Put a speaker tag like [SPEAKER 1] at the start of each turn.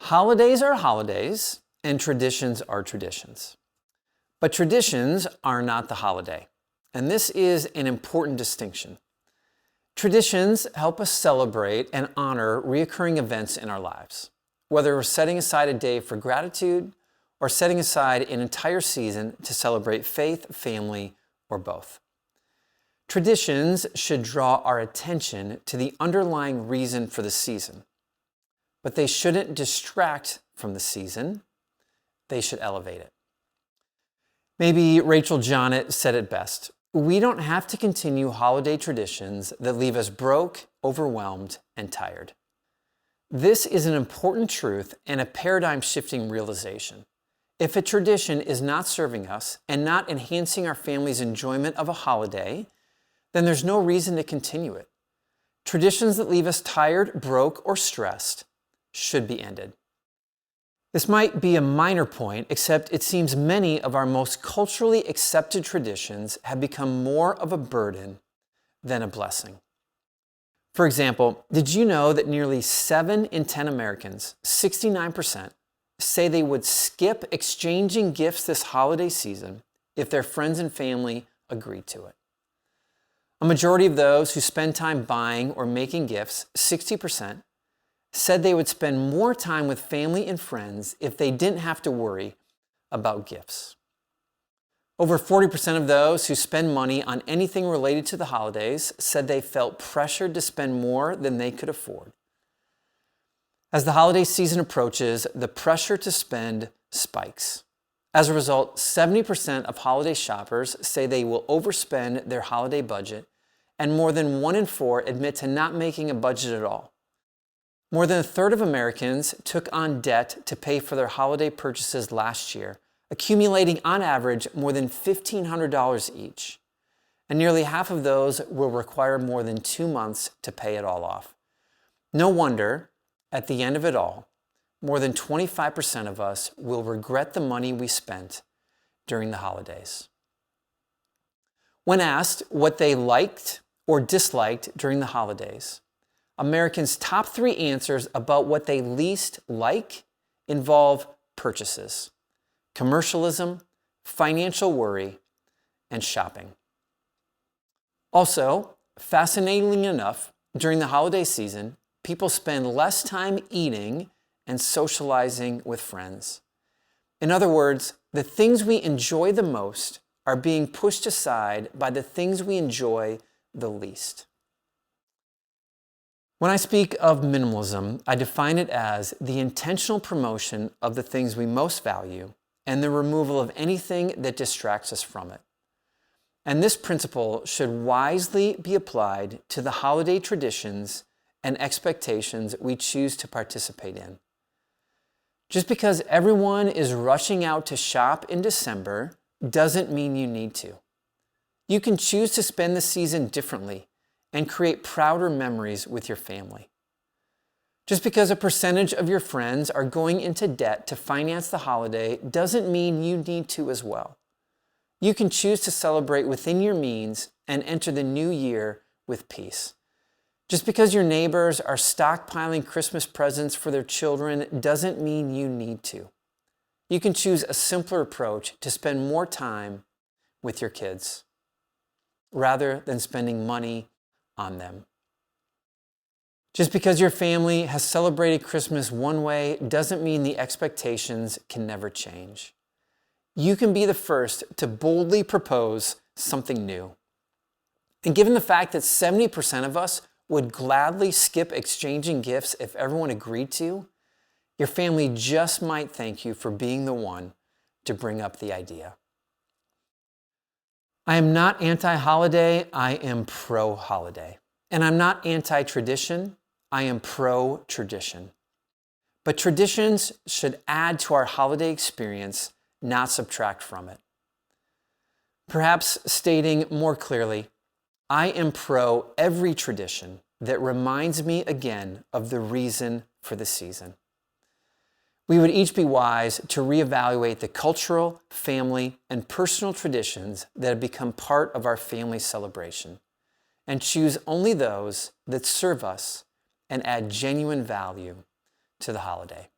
[SPEAKER 1] Holidays are holidays, and traditions are traditions. But traditions are not the holiday, and this is an important distinction. Traditions help us celebrate and honor recurring events in our lives, whether we're setting aside a day for gratitude or setting aside an entire season to celebrate faith, family, or both. Traditions should draw our attention to the underlying reason for the season, but they shouldn't distract from the season. They should elevate it. Maybe Rachel Jonnet said it best. We don't have to continue holiday traditions that leave us broke, overwhelmed, and tired. This is an important truth and a paradigm-shifting realization. If a tradition is not serving us and not enhancing our family's enjoyment of a holiday, then there's no reason to continue it. Traditions that leave us tired, broke, or stressed should be ended. This might be a minor point, except it seems many of our most culturally accepted traditions have become more of a burden than a blessing. For example, did you know that nearly 7 in 10 Americans, 69%, say they would skip exchanging gifts this holiday season if their friends and family agreed to it? A majority of those who spend time buying or making gifts, 60%, said they would spend more time with family and friends if they didn't have to worry about gifts. Over 40% of those who spend money on anything related to the holidays said they felt pressured to spend more than they could afford. As the holiday season approaches, the pressure to spend spikes. As a result, 70% of holiday shoppers say they will overspend their holiday budget, and more than 1 in 4 admit to not making a budget at all. More than a third of Americans took on debt to pay for their holiday purchases last year, accumulating on average more than $1,500 each. And nearly half of those will require more than 2 months to pay it all off. No wonder, at the end of it all, more than 25% of us will regret the money we spent during the holidays. When asked what they liked or disliked during the holidays, Americans' top 3 answers about what they least like involve purchases, commercialism, financial worry, and shopping. Also, fascinatingly enough, during the holiday season, people spend less time eating and socializing with friends. In other words, the things we enjoy the most are being pushed aside by the things we enjoy the least. When I speak of minimalism, I define it as the intentional promotion of the things we most value and the removal of anything that distracts us from it. And this principle should wisely be applied to the holiday traditions and expectations we choose to participate in. Just because everyone is rushing out to shop in December doesn't mean you need to. You can choose to spend the season differently and create prouder memories with your family. Just because a percentage of your friends are going into debt to finance the holiday doesn't mean you need to as well. You can choose to celebrate within your means and enter the new year with peace. Just because your neighbors are stockpiling Christmas presents for their children doesn't mean you need to. You can choose a simpler approach to spend more time with your kids rather than spending money on them. Just because your family has celebrated Christmas one way doesn't mean the expectations can never change. You can be the first to boldly propose something new. And given the fact that 70% of us would gladly skip exchanging gifts if everyone agreed to, your family just might thank you for being the one to bring up the idea. I am not anti-holiday, I am pro-holiday. And I'm not anti-tradition, I am pro-tradition. But traditions should add to our holiday experience, not subtract from it. Perhaps stating more clearly, I am pro every tradition that reminds me again of the reason for the season. We would each be wise to reevaluate the cultural, family, and personal traditions that have become part of our family celebration, and choose only those that serve us and add genuine value to the holiday.